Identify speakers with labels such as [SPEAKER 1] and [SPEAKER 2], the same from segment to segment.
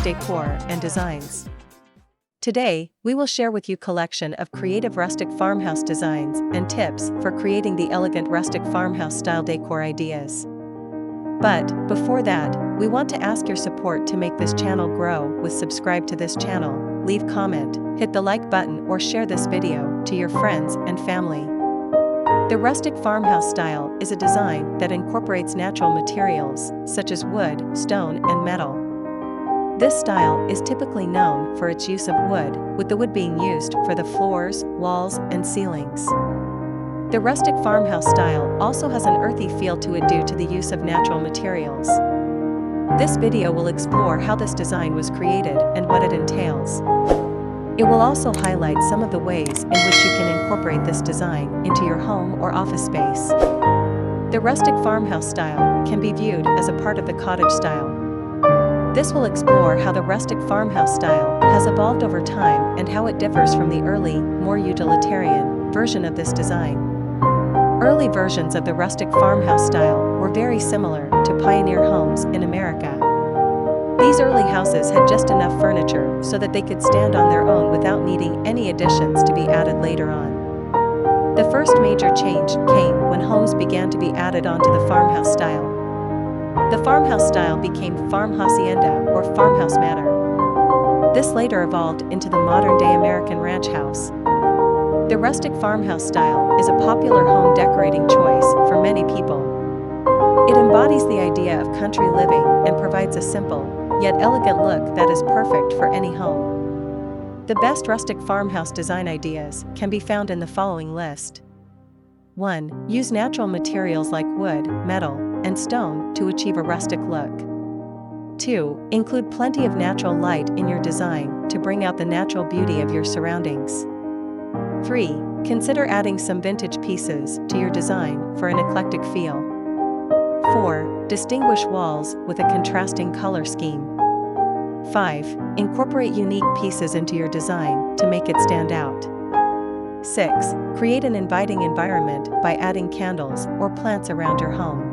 [SPEAKER 1] decor, and designs. Today, we will share with you a collection of creative rustic farmhouse designs and tips for creating the elegant rustic farmhouse style decor ideas. But, before that, we want to ask your support to make this channel grow. Subscribe to this channel, leave comment, hit the like button or share this video to your friends and family. The rustic farmhouse style is a design that incorporates natural materials such as wood, stone, and metal. This style is typically known for its use of wood, with the wood being used for the floors, walls, and ceilings. The rustic farmhouse style also has an earthy feel to it due to the use of natural materials. This video will explore how this design was created and what it entails. It will also highlight some of the ways in which you can incorporate this design into your home or office space. The rustic farmhouse style can be viewed as a part of the cottage style. This will explore how the rustic farmhouse style has evolved over time and how it differs from the early, more utilitarian version of this design. Early versions of the rustic farmhouse style were very similar to pioneer homes in America. These early houses had just enough furniture so that they could stand on their own without needing any additions to be added later on. The first major change came when homes began to be added onto the farmhouse style. The farmhouse style became farm hacienda or farmhouse manor. This later evolved into the modern-day American ranch house. The rustic farmhouse style is a popular home decorating choice for many people. It embodies the idea of country living and provides a simple, yet elegant look that is perfect for any home. The best rustic farmhouse design ideas can be found in the following list. 1. Use natural materials like wood, metal, and stone to achieve a rustic look. 2. Include plenty of natural light in your design to bring out the natural beauty of your surroundings. 3. Consider adding some vintage pieces to your design for an eclectic feel. 4. Distinguish walls with a contrasting color scheme. 5. Incorporate unique pieces into your design to make it stand out. 6. Create an inviting environment by adding candles or plants around your home.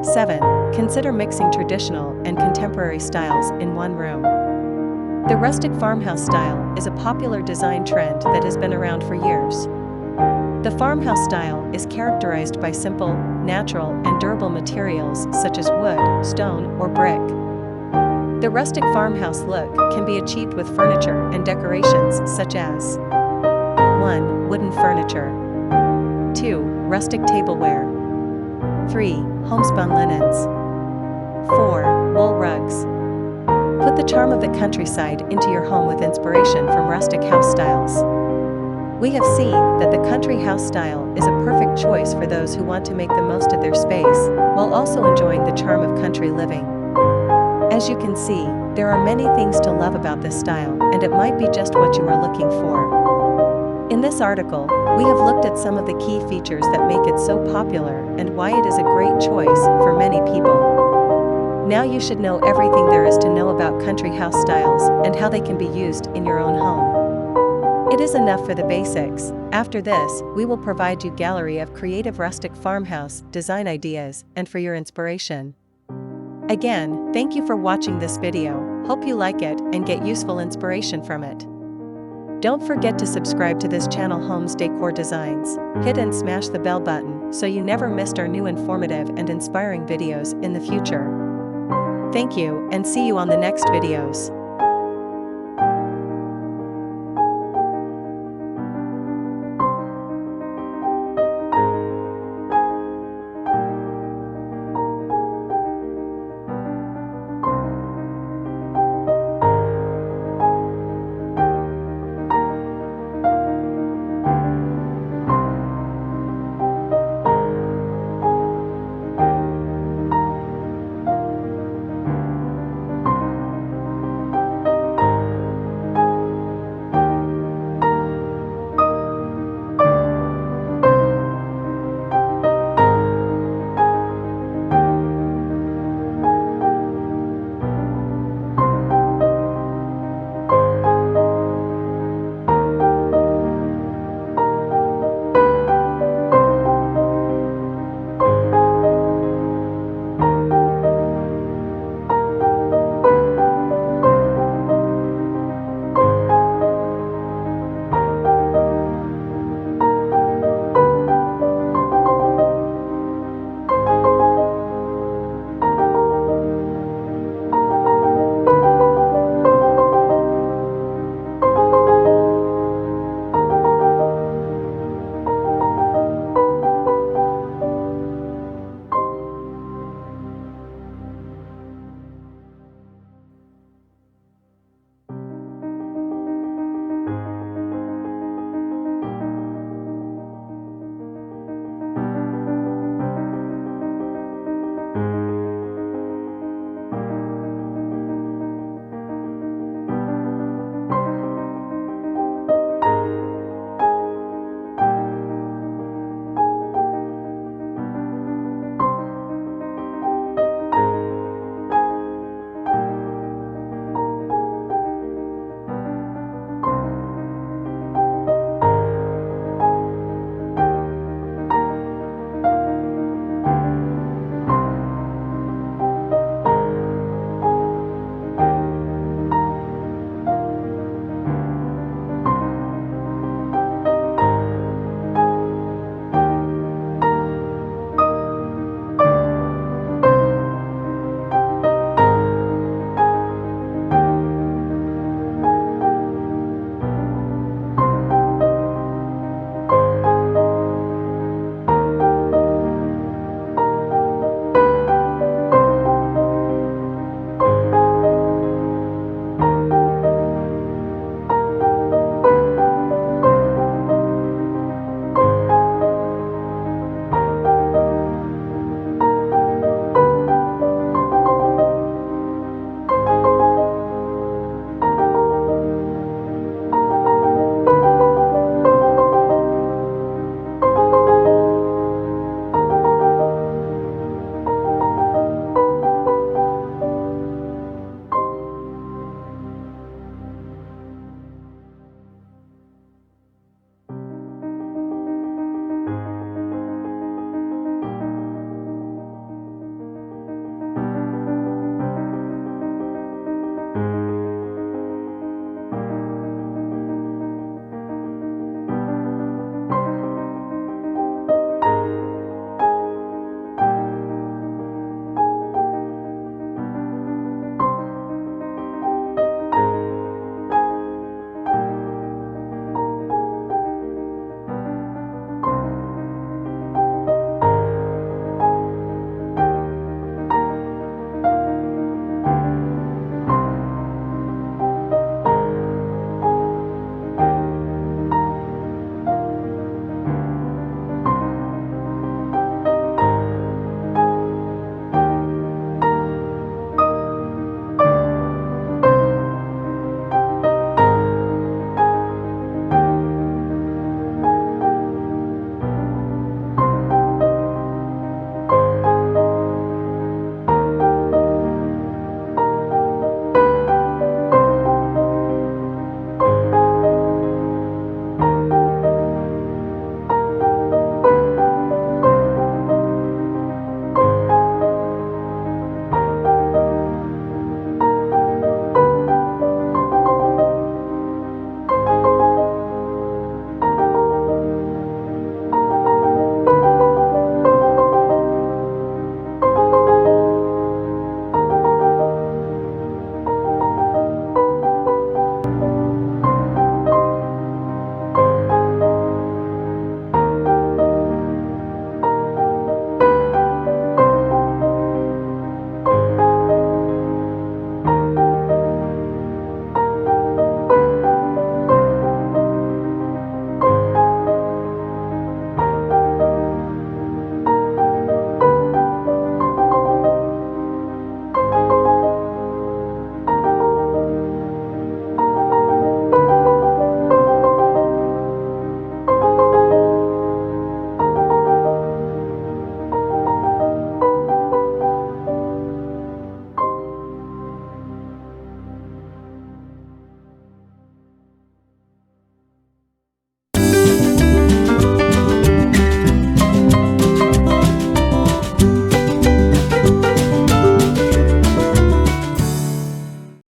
[SPEAKER 1] 7. Consider mixing traditional and contemporary styles in one room. The rustic farmhouse style is a popular design trend that has been around for years. The farmhouse style is characterized by simple, natural, and durable materials such as wood, stone, or brick. The rustic farmhouse look can be achieved with furniture and decorations such as 1. Wooden furniture. 2. Rustic tableware. 3. Homespun linens. 4. Wool rugs. Put the charm of the countryside into your home with inspiration from rustic house styles. We have seen that the country house style is a perfect choice for those who want to make the most of their space, while also enjoying the charm of country living. As you can see, there are many things to love about this style, and it might be just what you are looking for. In this article, we have looked at some of the key features that make it so popular and why it is a great choice for many people. Now you should know everything there is to know about country house styles and how they can be used in your own home. It is enough for the basics. After this, we will provide you a gallery of creative rustic farmhouse design ideas and for your inspiration. Again, thank you for watching this video. Hope you like it and get useful inspiration from it. Don't forget to subscribe to this channel Homes Decor Designs. Hit and smash the bell button so you never missed our new informative and inspiring videos in the future. Thank you and see you on the next videos.